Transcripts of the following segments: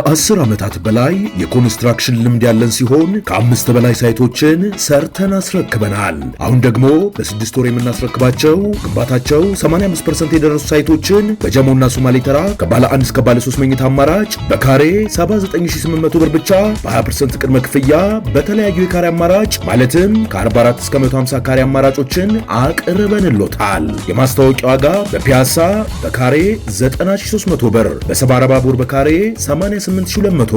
ከ10 ዓመታት በላይ የኮንስትራክሽን ልምድ ያለን ሲሆን ከአምስት በላይ ሳይቶችን ሰርተን አስረክበናል። አሁን ደግሞ በ6 ወር የምናስረክባቸው ግንባታቸው 85% የደረሱ ሳይቶችን በጀሞና ሶማሌ ተራ ከባለ 1 እስከ ባለ 3 መኝታ አማራጭ በካሬ 79800 ብር ብቻ በ20% ቅድመ ክፍያ በተለያዩ የካሬ አማራጭ ማለትም ከ44 እስከ 150 ካሬ አማራጮችን አቅርበንሎታል። የማስታወቂያ ዋጋ በፒያሳ በካሬ 90300 ብር፣ በሰባራ ባቡር በካሬ 88200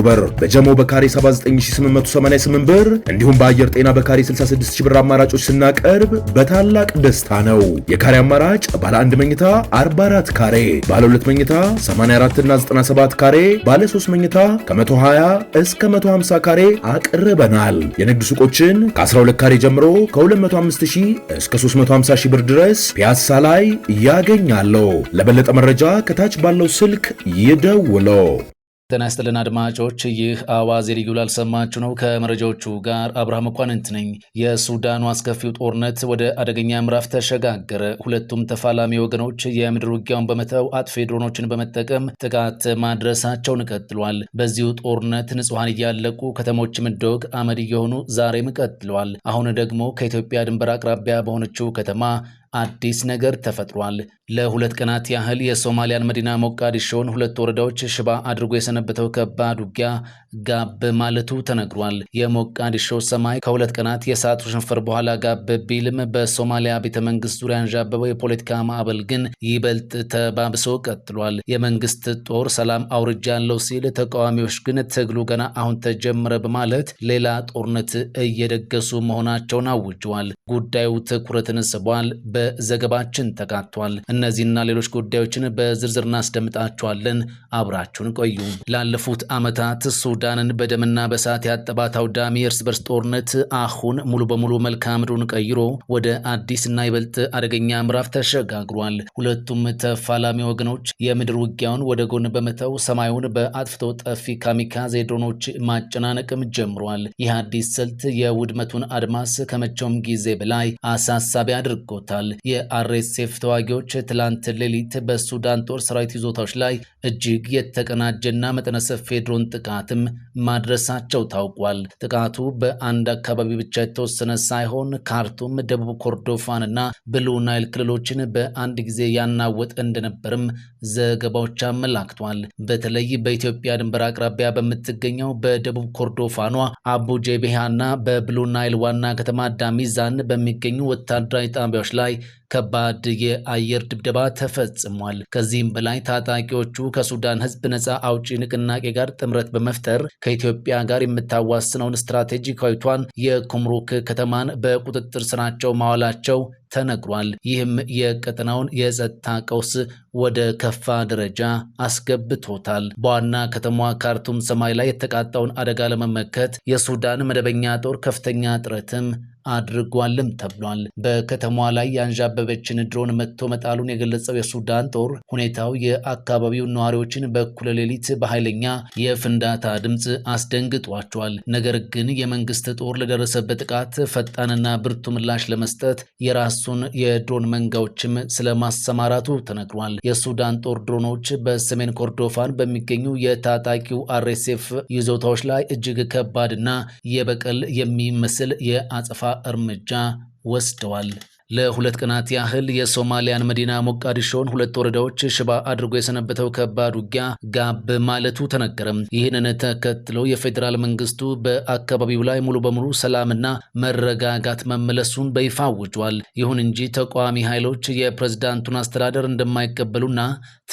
ብር፣ በጀሞ በካሬ 79888 ብር እንዲሁም በአየር ጤና በካሬ 66000 ብር አማራጮች ስናቀርብ በታላቅ ደስታ ነው። የካሬ አማራጭ ባለ 1 መኝታ 44 ካሬ፣ ባለ 2 መኝታ 84 እና 97 ካሬ፣ ባለ 3 መኝታ ከ120 እስከ 150 ካሬ አቅርበናል። የንግድ ሱቆችን ከ12 ካሬ ጀምሮ ከ205000 እስከ 350000 ብር ድረስ ፒያሳ ላይ ያገኛሉ። ለበለጠ መረጃ ከታች ባለው ስልክ ይደውሉ። ጤና ይስጥልን አድማጮች፣ ይህ አዋዜ ልዩ ላልሰማችሁ ነው። ከመረጃዎቹ ጋር አብርሃም መኳንንት ነኝ። የሱዳኑ አስከፊው ጦርነት ወደ አደገኛ ምዕራፍ ተሸጋገረ። ሁለቱም ተፋላሚ ወገኖች የምድር ውጊያውን በመተው አጥፊ ድሮኖችን በመጠቀም ጥቃት ማድረሳቸውን ቀጥሏል። በዚሁ ጦርነት ንጹሐን እያለቁ ከተሞች ምድግ አመድ እየሆኑ ዛሬም ቀጥለዋል። አሁን ደግሞ ከኢትዮጵያ ድንበር አቅራቢያ በሆነችው ከተማ አዲስ ነገር ተፈጥሯል። ለ2 ቀናት ያህል የሶማሊያን መዲና ሞቃዲሾን 2 ወረዳዎች ሽባ አድርጎ የሰነበተው ከባድ ውጊያ ጋብ ማለቱ ተነግሯል። የሞቃዲሾ ሰማይ ከ2 ቀናት የሰዓቱ ሽንፈር በኋላ ጋብ ቢልም በሶማሊያ ቤተመንግስት ዙሪያ አንዣበበው የፖለቲካ ማዕበል ግን ይበልጥ ተባብሶ ቀጥሏል። የመንግስት ጦር ሰላም አውርጃለሁ ሲል፣ ተቃዋሚዎች ግን ትግሉ ገና አሁን ተጀመረ በማለት ሌላ ጦርነት እየደገሱ መሆናቸውን አውጀዋል። ጉዳዩ ትኩረትን ስቧል። በዘገባችን ተካቷል። እነዚህና ሌሎች ጉዳዮችን በዝርዝር እናስደምጣቸዋለን። አብራችሁን ቆዩ። ላለፉት ዓመታት ሱዳንን በደምና በሳት ያጠባት አውዳሚ የእርስ በርስ ጦርነት አሁን ሙሉ በሙሉ መልክዓ ምድሩን ቀይሮ ወደ አዲስና ይበልጥ አደገኛ ምዕራፍ ተሸጋግሯል። ሁለቱም ተፋላሚ ወገኖች የምድር ውጊያውን ወደ ጎን በመተው ሰማዩን በአጥፍቶ ጠፊ ካሚካዜ ድሮኖች ማጨናነቅም ጀምሯል። ይህ አዲስ ስልት የውድመቱን አድማስ ከመቼውም ጊዜ በላይ አሳሳቢ አድርጎታል። የአርኤስኤፍ ተዋጊዎች ትላንት ሌሊት በሱዳን ጦር ሰራዊት ይዞታዎች ላይ እጅግ የተቀናጀና መጠነ ሰፊ የድሮን ጥቃትም ማድረሳቸው ታውቋል። ጥቃቱ በአንድ አካባቢ ብቻ የተወሰነ ሳይሆን ካርቱም፣ ደቡብ ኮርዶፋን እና ብሉ ናይል ክልሎችን በአንድ ጊዜ ያናወጠ እንደነበርም ዘገባዎች አመላክቷል። በተለይ በኢትዮጵያ ድንበር አቅራቢያ በምትገኘው በደቡብ ኮርዶፋኗ አቡ ጄቤሃና በብሉ ናይል ዋና ከተማ ዳሚዛን በሚገኙ ወታደራዊ ጣቢያዎች ላይ ከባድ የአየር ድብደባ ተፈጽሟል። ከዚህም በላይ ታጣቂዎቹ ከሱዳን ሕዝብ ነፃ አውጪ ንቅናቄ ጋር ጥምረት በመፍጠር ከኢትዮጵያ ጋር የምታዋስነውን ስትራቴጂካዊቷን የኩምሩክ ከተማን በቁጥጥር ስራቸው ማዋላቸው ተነግሯል። ይህም የቀጠናውን የጸጥታ ቀውስ ወደ ከፋ ደረጃ አስገብቶታል። በዋና ከተማዋ ካርቱም ሰማይ ላይ የተቃጣውን አደጋ ለመመከት የሱዳን መደበኛ ጦር ከፍተኛ ጥረትም አድርጓልም ተብሏል። በከተማዋ ላይ ያንዣበበችን ድሮን መጥቶ መጣሉን የገለጸው የሱዳን ጦር ሁኔታው የአካባቢው ነዋሪዎችን በኩለ ሌሊት በኃይለኛ የፍንዳታ ድምፅ አስደንግጧቸዋል። ነገር ግን የመንግስት ጦር ለደረሰበት ጥቃት ፈጣንና ብርቱ ምላሽ ለመስጠት የራሱን የድሮን መንጋዎችም ስለማሰማራቱ ተነግሯል። የሱዳን ጦር ድሮኖች በሰሜን ኮርዶፋን በሚገኙ የታጣቂው አርኤስኤፍ ይዞታዎች ላይ እጅግ ከባድና የበቀል የሚመስል የአጸፋ እርምጃ ወስደዋል። ለ2 ቀናት ያህል የሶማሊያን መዲና ሞቃዲሾን 2 ወረዳዎች ሽባ አድርጎ የሰነበተው ከባድ ውጊያ ጋብ ማለቱ ተነገረም። ይህንን ተከትሎ የፌዴራል መንግስቱ በአካባቢው ላይ ሙሉ በሙሉ ሰላምና መረጋጋት መመለሱን በይፋ አውጇል። ይሁን እንጂ ተቃዋሚ ኃይሎች የፕሬዝዳንቱን አስተዳደር እንደማይቀበሉና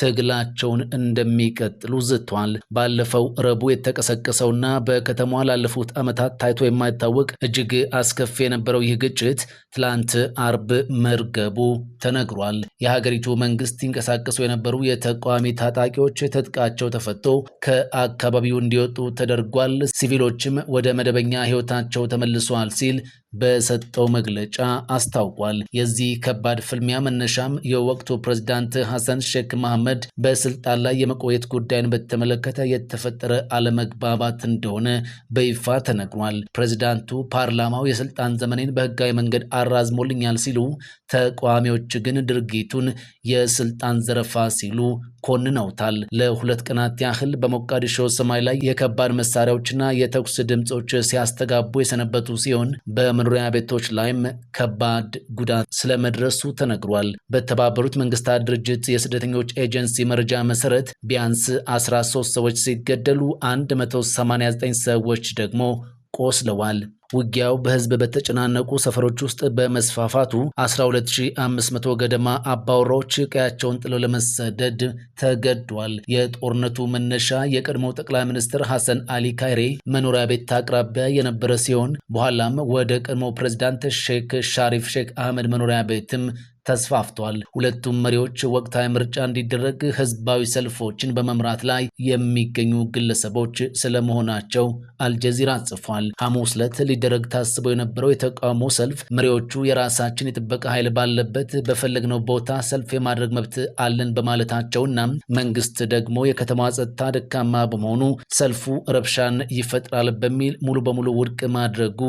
ትግላቸውን እንደሚቀጥሉ ዝቷል። ባለፈው ረቡዕ የተቀሰቀሰውና በከተማዋ ላለፉት ዓመታት ታይቶ የማይታወቅ እጅግ አስከፊ የነበረው ይህ ግጭት ትላንት አርብ መርገቡ ተነግሯል። የሀገሪቱ መንግስት ይንቀሳቀሱ የነበሩ የተቃዋሚ ታጣቂዎች ትጥቃቸው ተፈቶ ከአካባቢው እንዲወጡ ተደርጓል። ሲቪሎችም ወደ መደበኛ ህይወታቸው ተመልሰዋል ሲል በሰጠው መግለጫ አስታውቋል። የዚህ ከባድ ፍልሚያ መነሻም የወቅቱ ፕሬዝዳንት ሐሰን ሼክ መሐመድ በስልጣን ላይ የመቆየት ጉዳይን በተመለከተ የተፈጠረ አለመግባባት እንደሆነ በይፋ ተነግሯል። ፕሬዝዳንቱ ፓርላማው የስልጣን ዘመኔን በህጋዊ መንገድ አራዝሞልኛል ሲሉ፣ ተቃዋሚዎች ግን ድርጊቱን የስልጣን ዘረፋ ሲሉ ኮንነውታል። ለ2 ቀናት ያህል በሞቃዲሾ ሰማይ ላይ የከባድ መሳሪያዎችና የተኩስ ድምጾች ሲያስተጋቡ የሰነበቱ ሲሆን በመኖሪያ ቤቶች ላይም ከባድ ጉዳት ስለመድረሱ ተነግሯል። በተባበሩት መንግስታት ድርጅት የስደተኞች ኤጀንሲ መረጃ መሰረት ቢያንስ 13 ሰዎች ሲገደሉ 189 ሰዎች ደግሞ ቆስለዋል። ውጊያው በህዝብ በተጨናነቁ ሰፈሮች ውስጥ በመስፋፋቱ 12500 ገደማ አባወራዎች ቀያቸውን ጥለው ለመሰደድ ተገዷል። የጦርነቱ መነሻ የቀድሞው ጠቅላይ ሚኒስትር ሐሰን አሊ ካይሬ መኖሪያ ቤት አቅራቢያ የነበረ ሲሆን በኋላም ወደ ቀድሞው ፕሬዝዳንት ሼክ ሻሪፍ ሼክ አህመድ መኖሪያ ቤትም ተስፋፍቷል። ሁለቱም መሪዎች ወቅታዊ ምርጫ እንዲደረግ ህዝባዊ ሰልፎችን በመምራት ላይ የሚገኙ ግለሰቦች ስለመሆናቸው አልጀዚራ ጽፏል። ሐሙስ ዕለት ሊደረግ ታስቦ የነበረው የተቃውሞ ሰልፍ መሪዎቹ የራሳችን የጥበቃ ኃይል ባለበት በፈለግነው ቦታ ሰልፍ የማድረግ መብት አለን በማለታቸውና መንግስት ደግሞ የከተማ ጸጥታ ደካማ በመሆኑ ሰልፉ ረብሻን ይፈጥራል በሚል ሙሉ በሙሉ ውድቅ ማድረጉ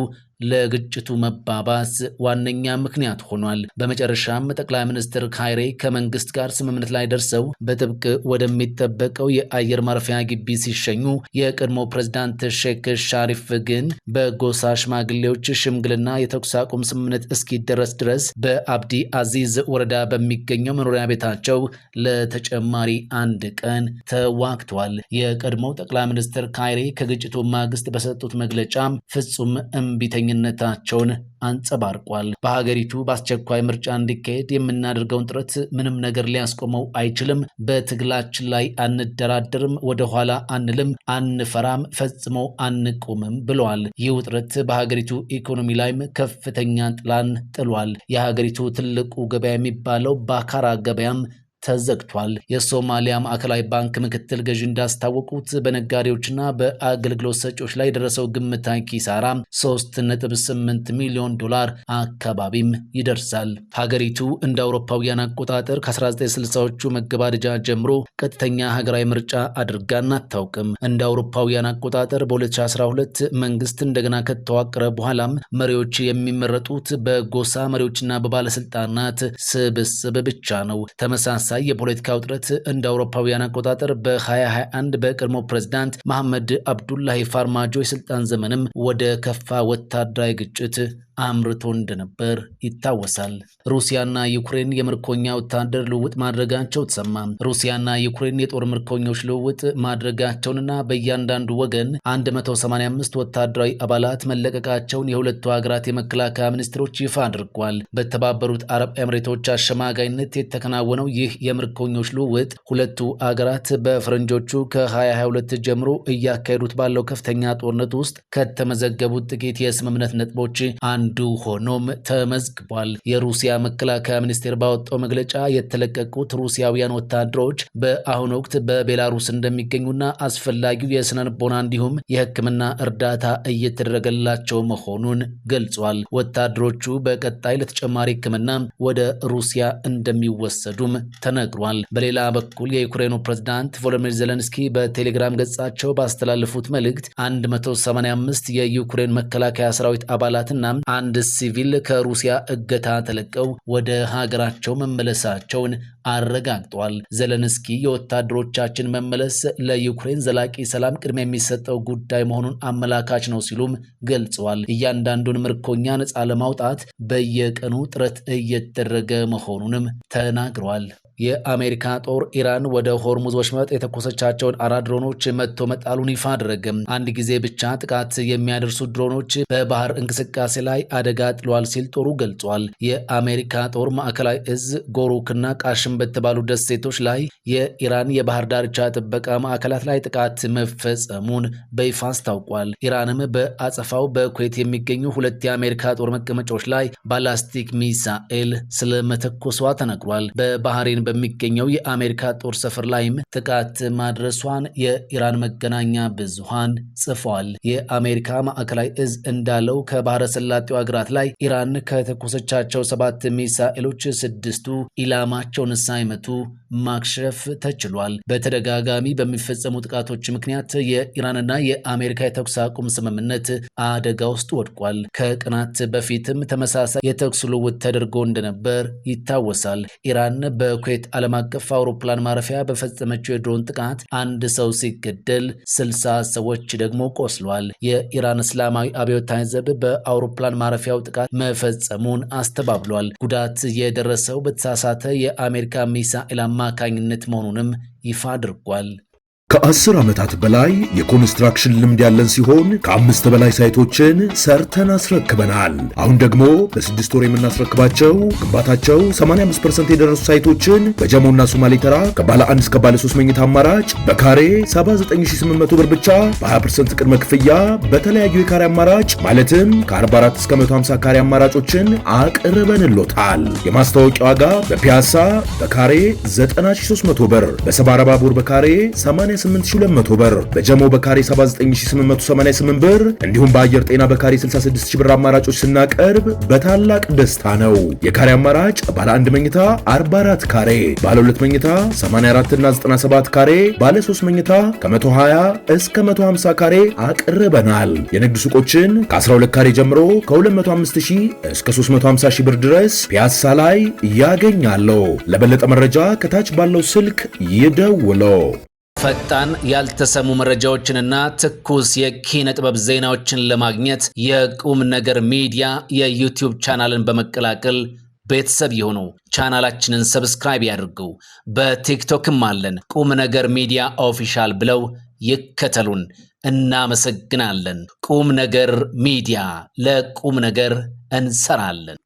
ለግጭቱ መባባስ ዋነኛ ምክንያት ሆኗል። በመጨረሻም ጠቅላይ ሚኒስትር ካይሬ ከመንግስት ጋር ስምምነት ላይ ደርሰው በጥብቅ ወደሚጠበቀው የአየር ማረፊያ ግቢ ሲሸኙ የቀድሞ ፕሬዝዳንት ሼክ ሻሪፍ ግን በጎሳ ሽማግሌዎች ሽምግልና የተኩስ አቁም ስምምነት እስኪደረስ ድረስ በአብዲ አዚዝ ወረዳ በሚገኘው መኖሪያ ቤታቸው ለተጨማሪ 1 ቀን ተዋግተዋል። የቀድሞው ጠቅላይ ሚኒስትር ካይሬ ከግጭቱ ማግስት በሰጡት መግለጫ ፍጹም እምቢተኛ ነታቸውን አንጸባርቋል። በሀገሪቱ በአስቸኳይ ምርጫ እንዲካሄድ የምናደርገውን ጥረት ምንም ነገር ሊያስቆመው አይችልም። በትግላችን ላይ አንደራደርም፣ ወደ ኋላ አንልም፣ አንፈራም፣ ፈጽሞ አንቆምም ብለዋል። ይህ ውጥረት በሀገሪቱ ኢኮኖሚ ላይም ከፍተኛ ጥላን ጥሏል። የሀገሪቱ ትልቁ ገበያ የሚባለው ባካራ ገበያም ተዘግቷል። የሶማሊያ ማዕከላዊ ባንክ ምክትል ገዢ እንዳስታወቁት በነጋዴዎችና በአገልግሎት ሰጪዎች ላይ የደረሰው ግምታዊ ኪሳራ 3.8 ሚሊዮን ዶላር አካባቢም ይደርሳል። ሀገሪቱ እንደ አውሮፓውያን አቆጣጠር ከ1960ዎቹ መገባደጃ ጀምሮ ቀጥተኛ ሀገራዊ ምርጫ አድርጋን አታውቅም። እንደ አውሮፓውያን አቆጣጠር በ2012 መንግስት እንደገና ከተዋቀረ በኋላም መሪዎች የሚመረጡት በጎሳ መሪዎችና በባለስልጣናት ስብስብ ብቻ ነው። ተመሳሳይ የፖለቲካ ውጥረት እንደ አውሮፓውያን አቆጣጠር በ2021 በቀድሞ ፕሬዝዳንት መሐመድ አብዱላሂ ፋርማጆ የስልጣን ዘመንም ወደ ከፋ ወታደራዊ ግጭት አምርቶ እንደነበር ይታወሳል። ሩሲያና ዩክሬን የምርኮኛ ወታደር ልውውጥ ማድረጋቸው ተሰማ። ሩሲያና ዩክሬን የጦር ምርኮኞች ልውውጥ ማድረጋቸውንና በእያንዳንዱ ወገን 185 ወታደራዊ አባላት መለቀቃቸውን የሁለቱ ሀገራት የመከላከያ ሚኒስትሮች ይፋ አድርጓል። በተባበሩት አረብ ኤምሬቶች አሸማጋይነት የተከናወነው ይህ የምርኮኞች ልውውጥ ሁለቱ ሀገራት በፈረንጆቹ ከ2022 ጀምሮ እያካሄዱት ባለው ከፍተኛ ጦርነት ውስጥ ከተመዘገቡት ጥቂት የስምምነት ነጥቦች አንዱ ሆኖም ተመዝግቧል። የሩሲያ መከላከያ ሚኒስቴር ባወጣው መግለጫ የተለቀቁት ሩሲያውያን ወታደሮች በአሁኑ ወቅት በቤላሩስ እንደሚገኙና አስፈላጊው የስነ ልቦና እንዲሁም የሕክምና እርዳታ እየተደረገላቸው መሆኑን ገልጿል። ወታደሮቹ በቀጣይ ለተጨማሪ ሕክምና ወደ ሩሲያ እንደሚወሰዱም ተነግሯል። በሌላ በኩል የዩክሬኑ ፕሬዝዳንት ቮሎዲሚር ዜሌንስኪ በቴሌግራም ገጻቸው ባስተላለፉት መልእክት 185 የዩክሬን መከላከያ ሰራዊት አባላትና አንድ ሲቪል ከሩሲያ እገታ ተለቀው ወደ ሀገራቸው መመለሳቸውን አረጋግጧል። ዜሌንስኪ የወታደሮቻችን መመለስ ለዩክሬን ዘላቂ ሰላም ቅድሚያ የሚሰጠው ጉዳይ መሆኑን አመላካች ነው ሲሉም ገልጸዋል። እያንዳንዱን ምርኮኛ ነፃ ለማውጣት በየቀኑ ጥረት እየተደረገ መሆኑንም ተናግረዋል። የአሜሪካ ጦር ኢራን ወደ ሆርሙዝ ወሽመጥ የተኮሰቻቸውን 4 ድሮኖች መትቶ መጣሉን ይፋ አደረገ። አንድ ጊዜ ብቻ ጥቃት የሚያደርሱ ድሮኖች በባህር እንቅስቃሴ ላይ አደጋ ጥለዋል ሲል ጦሩ ገልጿል። የአሜሪካ ጦር ማዕከላዊ እዝ ጎሩክና ቃሽም በተባሉ ደሴቶች ላይ የኢራን የባህር ዳርቻ ጥበቃ ማዕከላት ላይ ጥቃት መፈጸሙን በይፋ አስታውቋል። ኢራንም በአጸፋው በኩዌት የሚገኙ 2 የአሜሪካ ጦር መቀመጫዎች ላይ ባላስቲክ ሚሳኤል ስለመተኮሷ ተነግሯል። በባህሬን በሚገኘው የአሜሪካ ጦር ሰፈር ላይም ጥቃት ማድረሷን የኢራን መገናኛ ብዙሃን ጽፏል። የአሜሪካ ማዕከላዊ እዝ እንዳለው ከባህረ ሰላጤው ሀገራት ላይ ኢራን ከተኮሰቻቸው 7 ሚሳኤሎች 6ቱ ኢላማቸውን ሳይመቱ ማክሸፍ ተችሏል። በተደጋጋሚ በሚፈጸሙ ጥቃቶች ምክንያት የኢራንና የአሜሪካ የተኩስ አቁም ስምምነት አደጋ ውስጥ ወድቋል። ከቀናት በፊትም ተመሳሳይ የተኩስ ልውውጥ ተደርጎ እንደነበር ይታወሳል። ኢራን በኩዌት ኩዌት ዓለም አቀፍ አውሮፕላን ማረፊያ በፈጸመችው የድሮን ጥቃት አንድ ሰው ሲገደል 60 ሰዎች ደግሞ ቆስሏል። የኢራን እስላማዊ አብዮታዊ ዘብ በአውሮፕላን ማረፊያው ጥቃት መፈጸሙን አስተባብሏል። ጉዳት የደረሰው በተሳሳተ የአሜሪካ ሚሳኤል አማካኝነት መሆኑንም ይፋ አድርጓል። ከ10 ዓመታት በላይ የኮንስትራክሽን ልምድ ያለን ሲሆን ከ5 በላይ ሳይቶችን ሰርተን አስረክበናል። አሁን ደግሞ በ6 ወር የምናስረክባቸው ግንባታቸው 85% የደረሱ ሳይቶችን በጀሞና ሶማሌ ተራ ከባለ 1 እስከ ባለ 3 መኝታ አማራጭ በካሬ 79800 ብር ብቻ በ20% ቅድመ ክፍያ በተለያዩ የካሬ አማራጭ ማለትም ከ44 እስከ 150 ካሬ አማራጮችን አቅርበንሎታል። የማስታወቂያ ዋጋ በፒያሳ በካሬ 90300 ብር፣ በሰባራ ባቡር በካሬ 8200 ብር፣ በጀሞ በካሬ 79888 ብር እንዲሁም በአየር ጤና በካሬ 66000 ብር አማራጮች ስናቀርብ በታላቅ ደስታ ነው። የካሬ አማራጭ ባለ 1 መኝታ 44 ካሬ፣ ባለ 2 መኝታ 84 እና 97 ካሬ፣ ባለ 3 መኝታ ከ120 እስከ 150 ካሬ አቅርበናል። የንግድ ሱቆችን ከ12 ካሬ ጀምሮ ከ205000 እስከ 350000 ብር ድረስ ፒያሳ ላይ ያገኛሉ። ለበለጠ መረጃ ከታች ባለው ስልክ ይደውለው። ፈጣን ያልተሰሙ መረጃዎችንና ትኩስ የኪነ ጥበብ ዜናዎችን ለማግኘት የቁም ነገር ሚዲያ የዩቲዩብ ቻናልን በመቀላቀል ቤተሰብ የሆኑ ቻናላችንን ሰብስክራይብ ያድርጉ። በቲክቶክም አለን። ቁም ነገር ሚዲያ ኦፊሻል ብለው ይከተሉን። እናመሰግናለን። ቁም ነገር ሚዲያ፣ ለቁም ነገር እንሰራለን።